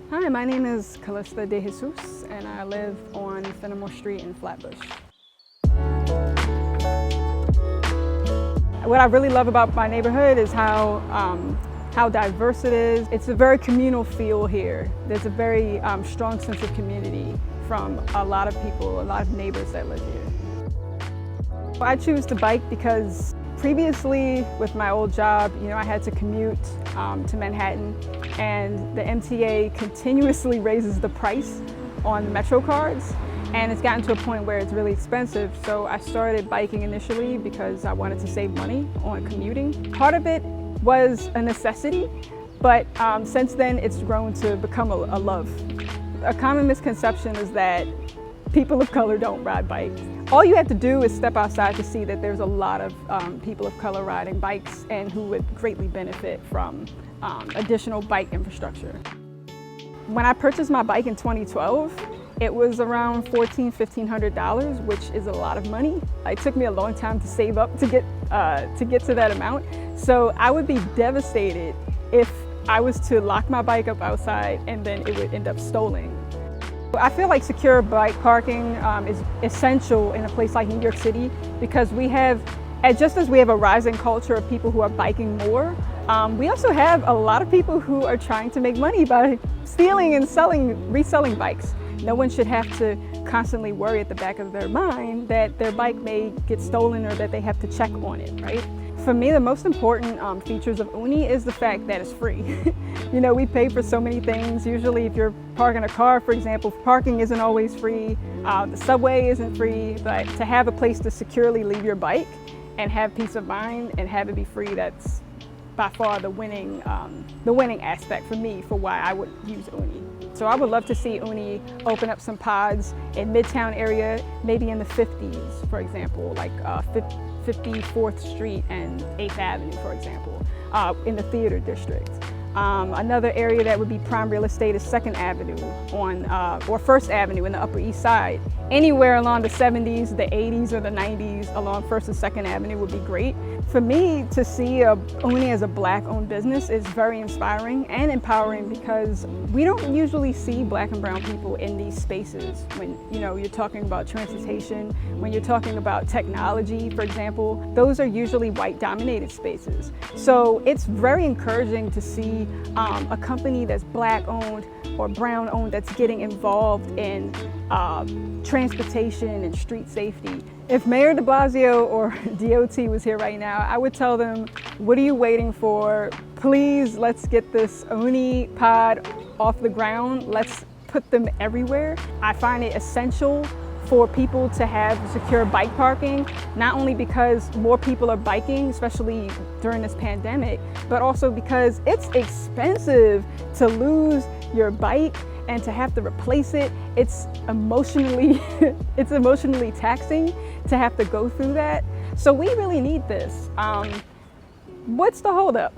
Hi, my name is Calista de Jesus, and I live on Fenimore Street in Flatbush. What I really love about my neighborhood is how diverse it is. It's a very communal feel here. There's a very strong sense of community from a lot of people, a lot of neighbors that live here. I choose to bike because previously with my old job, I had to commute to Manhattan, and the MTA continuously raises the price on the Metro cards, and it's gotten to a point where it's really expensive. So I started biking initially because I wanted to save money on commuting. Part of it was a necessity, but since then it's grown to become a love. A common misconception is that people of color don't ride bikes. All you have to do is step outside to see that there's a lot of people of color riding bikes and who would greatly benefit from additional bike infrastructure. When I purchased my bike in 2012, it was around $1,400–1,500, which is a lot of money. It took me a long time to save up to get to that amount. So I would be devastated if I was to lock my bike up outside and then it would end up stolen. I feel like secure bike parking is essential in a place like New York City because just as we have a rising culture of people who are biking more, we also have a lot of people who are trying to make money by stealing and reselling bikes. No one should have to constantly worry at the back of their mind that their bike may get stolen or that they have to check on it, right? For me, the most important features of Oonee is the fact that it's free. We pay for so many things. Usually if you're parking a car, for example, parking isn't always free. The subway isn't free, but to have a place to securely leave your bike and have peace of mind and have it be free, that's by far the winning aspect for me for why I would use Oonee. So I would love to see Oonee open up some pods in Midtown area, maybe in the 50s, for example, like 54th Street and 8th Avenue, for example, in the theater district. Another area that would be prime real estate is 2nd Avenue or 1st Avenue in the Upper East Side. Anywhere along the 70s, the 80s, or the 90s along 1st and 2nd Avenue would be great. For me, to see Oonee as a Black-owned business is very inspiring and empowering because we don't usually see Black and brown people in these spaces when you're talking about transportation, when you're talking about technology, for example. Those are usually white-dominated spaces. So it's very encouraging to see a company that's Black-owned or brown-owned that's getting involved in transportation and street safety. If Mayor de Blasio or DOT was here right now, I would tell them, what are you waiting for? Please, let's get this Oonee pod off the ground. Let's put them everywhere. I find it essential for people to have secure bike parking, not only because more people are biking, especially during this pandemic, but also because it's expensive to lose your bike and to have to replace it. It's emotionally taxing to have to go through that. So we really need this. What's the holdup?